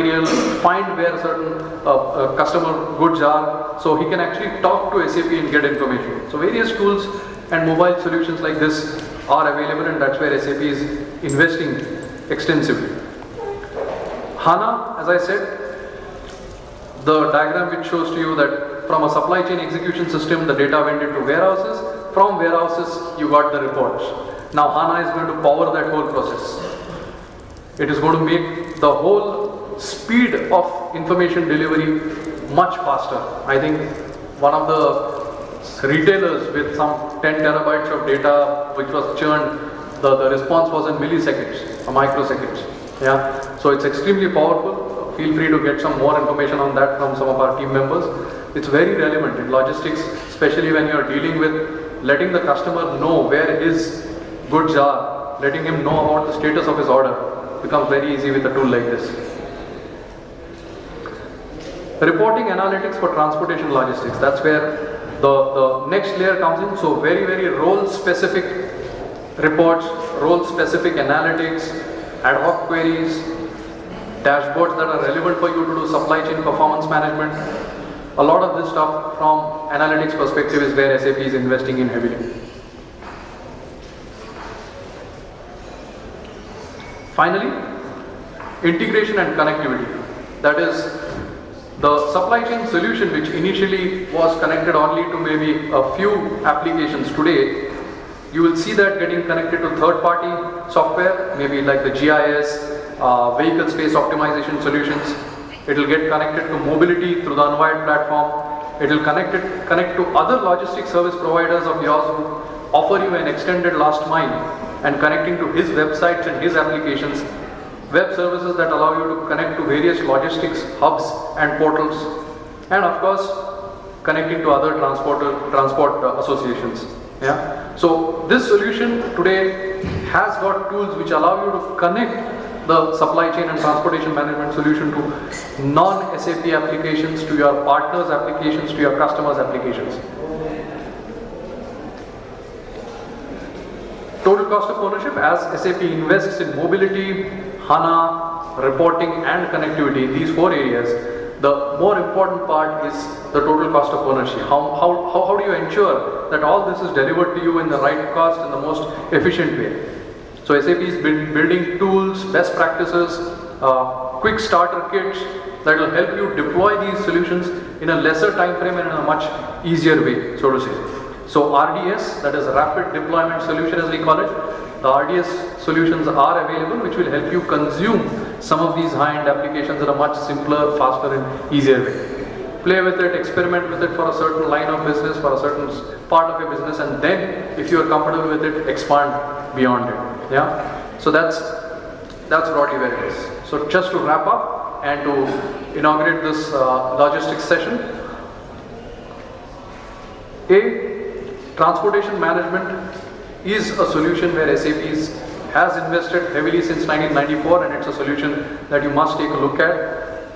material, find where certain customer goods are, so he can actually talk to SAP and get information. So various tools and mobile solutions like this are available, and that's where SAP is investing extensively. HANA, as I said, the diagram which shows to you that from a supply chain execution system, the data went into warehouses. From warehouses, you got the reports. Now HANA is going to power that whole process. It is going to make the whole speed of information delivery much faster. I think one of the retailers with some 10 terabytes of data which was churned, the response was in milliseconds, microseconds. Yeah, so it's extremely powerful. Feel free to get some more information on that from some of our team members. It's very relevant in logistics, especially when you're dealing with letting the customer know where his goods are, letting him know about the status of his order becomes very easy with a tool like this. Reporting analytics for transportation logistics, that's where the next layer comes in. So very, very role-specific reports, role-specific analytics, ad hoc queries, dashboards that are relevant for you to do supply chain performance management. A lot of this stuff from analytics perspective is where SAP is investing in heavily. Finally, integration and connectivity. That is, the supply chain solution which initially was connected only to maybe a few applications today, you will see that getting connected to third-party software, maybe like the GIS, vehicle space optimization solutions. It will get connected to mobility through the Unwired platform. It will connect to other logistics service providers of yours who offer you an extended last mile and connecting to his websites and his applications. Web services that allow you to connect to various logistics hubs and portals, and of course connecting to other transport associations. Yeah. So this solution today has got tools which allow you to connect the supply chain and transportation management solution to non-SAP applications, to your partners' applications, to your customers' applications. Total cost of ownership, as SAP invests in mobility, HANA, reporting and connectivity, these four areas, the more important part is the total cost of ownership. How do you ensure that all this is delivered to you in the right cost and the most efficient way? So SAP is building tools, best practices, quick starter kits that will help you deploy these solutions in a lesser time frame and in a much easier way, so to say. So RDS, that is Rapid Deployment Solution as we call it, the RDS solutions are available which will help you consume some of these high-end applications in a much simpler, faster and easier way. Play with it, experiment with it for a certain line of business, for a certain part of your business, and then if you are comfortable with it, expand beyond it. Yeah, so that's broadly where it is. So just to wrap up and to inaugurate this logistics session, transportation management is a solution where SAP has invested heavily since 1994, and it's a solution that you must take a look at.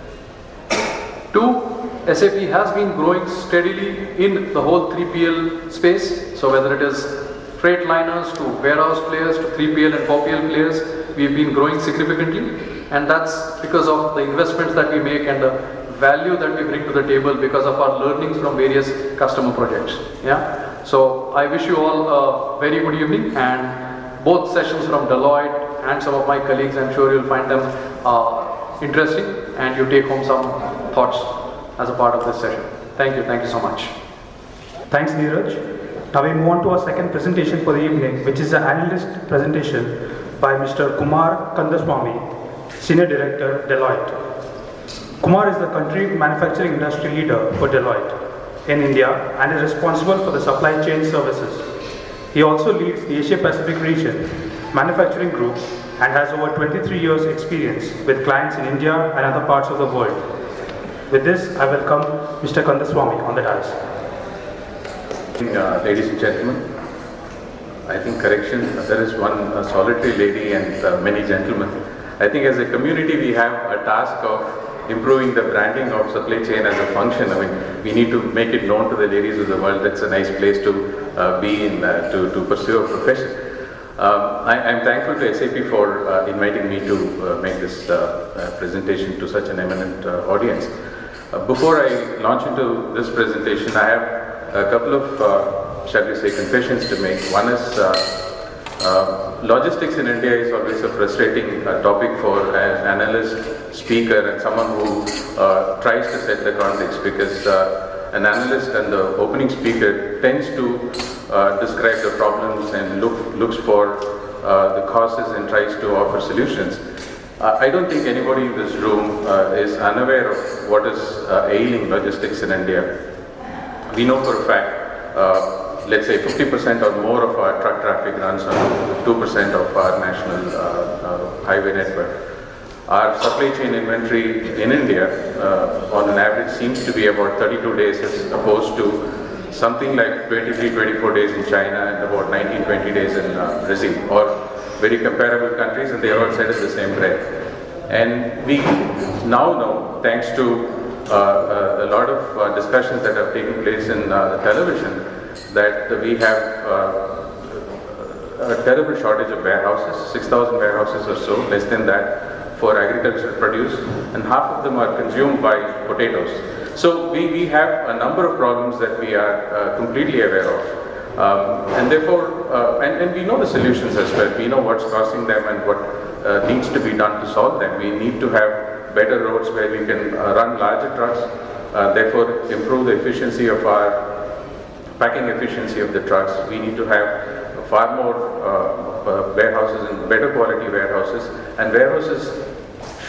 2, SAP has been growing steadily in the whole 3PL space. So whether it is freight liners to warehouse players to 3PL and 4PL players, we've been growing significantly, and that's because of the investments that we make and the value that we bring to the table because of our learnings from various customer projects. Yeah. So I wish you all a very good evening, and both sessions from Deloitte and some of my colleagues, I'm sure you'll find them interesting and you take home some thoughts as a part of this session. Thank you so much. Thanks, Neeraj. Now we move on to our second presentation for the evening, which is an analyst presentation by Mr. Kumar Kandaswamy, Senior Director, Deloitte. Kumar is the country manufacturing industry leader for Deloitte in India and is responsible for the supply chain services. He also leads the Asia Pacific region manufacturing group and has over 23 years experience with clients in India and other parts of the world. With this, I welcome Mr. Kandaswamy on the dais. Ladies and gentlemen, I think correction, there is one solitary lady and many gentlemen. I think as a community we have a task of improving the branding of supply chain as a function. I mean, we need to make it known to the ladies of the world. That's a nice place to be in, to pursue a profession. I'm thankful to SAP for inviting me to make this presentation to such an eminent audience. Before I launch into this presentation, I have a couple of, shall we say, confessions to make. One is logistics in India is always a frustrating topic for an analyst, speaker, and someone who tries to set the context, because an analyst and the opening speaker tends to describe the problems and looks for the causes and tries to offer solutions. I don't think anybody in this room is unaware of what is ailing logistics in India. We know for a fact, let's say 50% or more of our truck traffic runs on 2% of our national highway network. Our supply chain inventory in India, on an average, seems to be about 32 days as opposed to something like 23, 24 days in China and about 19, 20 days in Brazil, or very comparable countries, and they are all said in the same breath. And we now know, thanks to a lot of discussions that have taken place in the television, that we have a terrible shortage of warehouses, 6,000 warehouses or so, less than that, for agricultural produce, and half of them are consumed by potatoes. So we have a number of problems that we are completely aware of. And therefore, and we know the solutions as well. We know what's causing them and what needs to be done to solve them. We need to have better roads where we can run larger trucks, therefore improve the efficiency of our packing efficiency of the trucks. We need to have far more warehouses and better quality warehouses. And warehouses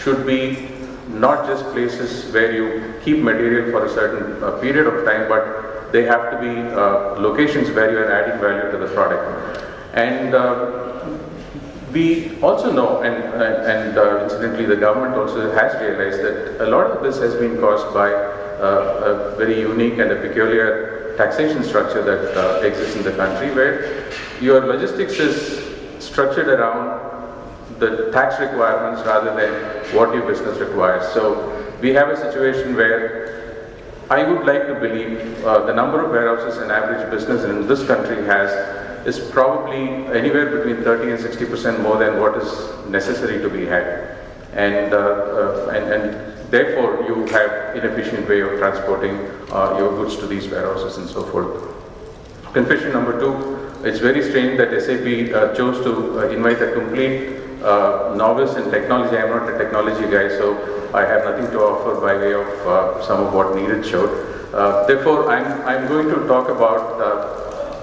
should be not just places where you keep material for a certain period of time, but they have to be locations where you are adding value to the product. And we also know, and incidentally the government also has realized that a lot of this has been caused by a very unique and a peculiar taxation structure that exists in the country, where your logistics is structured around the tax requirements rather than what your business requires. So we have a situation where I would like to believe the number of warehouses an average business in this country has is probably anywhere between 30 and 60% more than what is necessary to be had. And therefore you have inefficient way of transporting your goods to these warehouses and so forth. Confession number two, it's very strange that SAP chose to invite a complete novice in technology. I'm not a technology guy, so I have nothing to offer by way of some of what Neeraj showed. Therefore, I'm going to talk about,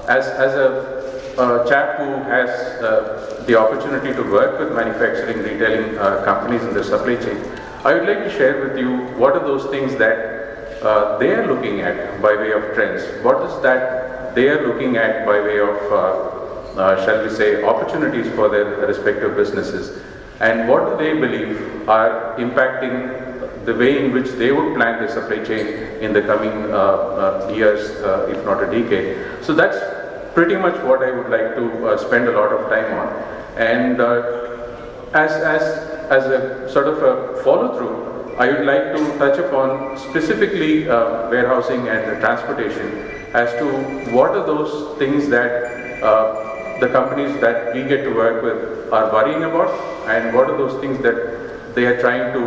as a chap who has the opportunity to work with manufacturing, retailing companies in their supply chain, I would like to share with you what are those things that they are looking at by way of trends. What is that they are looking at by way of, shall we say, opportunities for their respective businesses, and what do they believe are impacting the way in which they would plan their supply chain in the coming years, if not a decade. So that's pretty much what I would like to spend a lot of time on. And as a sort of a follow-through, I would like to touch upon specifically warehousing and transportation as to what are those things that the companies that we get to work with are worrying about, and what are those things that they are trying to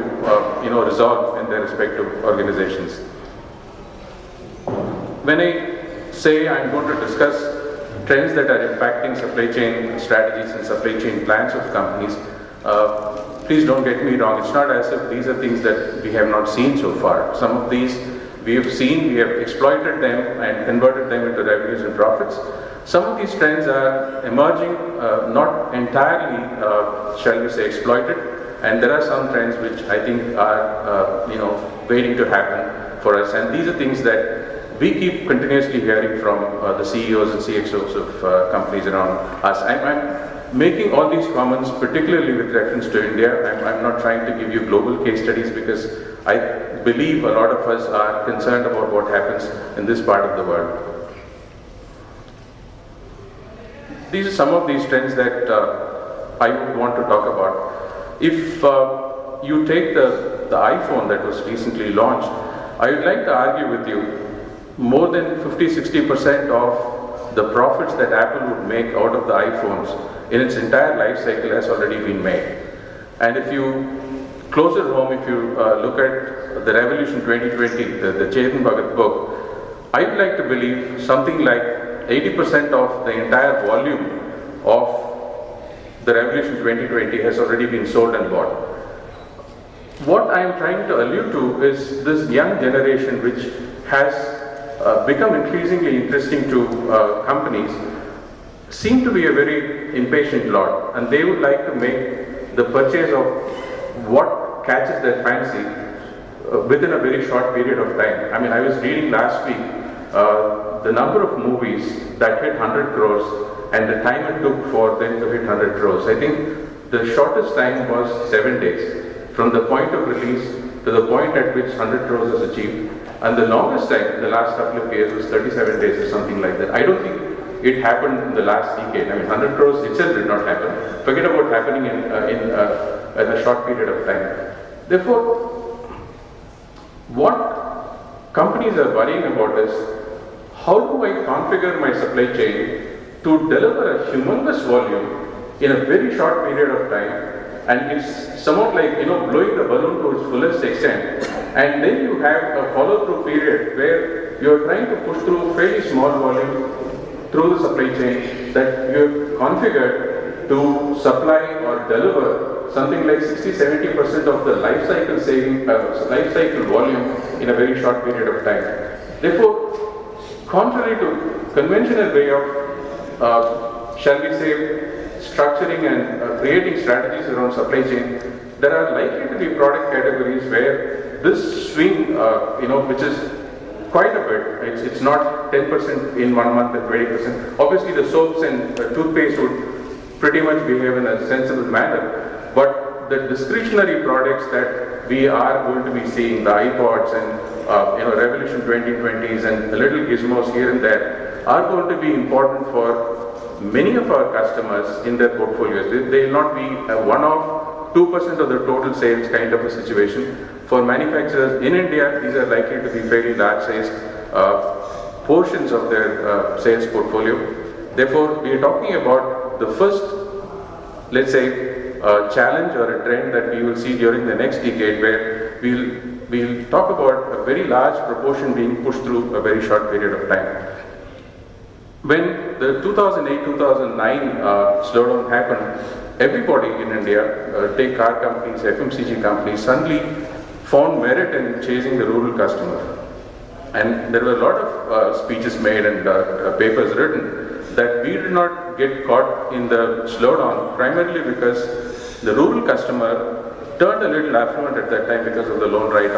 resolve in their respective organizations. When I say I'm going to discuss trends that are impacting supply chain strategies and supply chain plans of companies, please don't get me wrong. It's not as if these are things that we have not seen so far. Some of these we have seen, we have exploited them and converted them into revenues and profits. Some of these trends are emerging, not entirely, shall we say, exploited, and there are some trends which I think are, waiting to happen for us. And these are things that we keep continuously hearing from the CEOs and CXOs of companies around us. I'm making all these comments particularly with reference to India. I'm not trying to give you global case studies, because I believe a lot of us are concerned about what happens in this part of the world. These are some of these trends that I would want to talk about. If you take the iPhone that was recently launched, I would like to argue with you, more than 50-60% of the profits that Apple would make out of the iPhones in its entire life cycle has already been made. And if you closer home, if you look at the Revolution 2020, the Chetan Bhagat book, I would like to believe something like 80% of the entire volume of the Revolution 2020 has already been sold and bought. What I am trying to allude to is this young generation which has become increasingly interesting to companies, seem to be a very impatient lot, and they would like to make the purchase of what catches their fancy within a very short period of time. I mean, I was reading last week the number of movies that hit 100 crores and the time it took for them to hit 100 crores. I think the shortest time was 7 days from the point of release to the point at which 100 crores was achieved, and the longest time, the last couple of years, was 37 days or something like that. I don't think it happened in the last decade. I mean, 100 crores itself did not happen. Forget about happening in a short period of time. Therefore, what companies are worrying about is, how do I configure my supply chain to deliver a humongous volume in a very short period of time? And it's somewhat like, blowing the balloon to its fullest extent, and then you have a follow-through period where you're trying to push through fairly small volume through the supply chain that you've configured to supply or deliver something like 60-70% of the life cycle volume in a very short period of time. Therefore, contrary to conventional way of, shall we say, structuring and creating strategies around supply chain, there are likely to be product categories where this swing, which is quite a bit. It's not 10% in 1 month and 20%. Obviously, the soaps and toothpaste would pretty much behave in a sensible manner, but the discretionary products that we are going to be seeing, the iPods and Revolution 2020s and the little gizmos here and there, are going to be important for many of our customers in their portfolios. They will not be a one-off 2% of the total sales kind of a situation. For manufacturers in India, these are likely to be fairly large-sized portions of their sales portfolio. Therefore, we are talking about the first, let's say, challenge or a trend that we will see during the next decade, where we'll talk about a very large proportion being pushed through a very short period of time. When the 2008-2009 slowdown happened, everybody in India, take car companies, FMCG companies, suddenly found merit in chasing the rural customer. And there were a lot of speeches made and papers written that we did not get caught in the slowdown, primarily because the rural customer turned a little affluent at that time because of the loan write-off.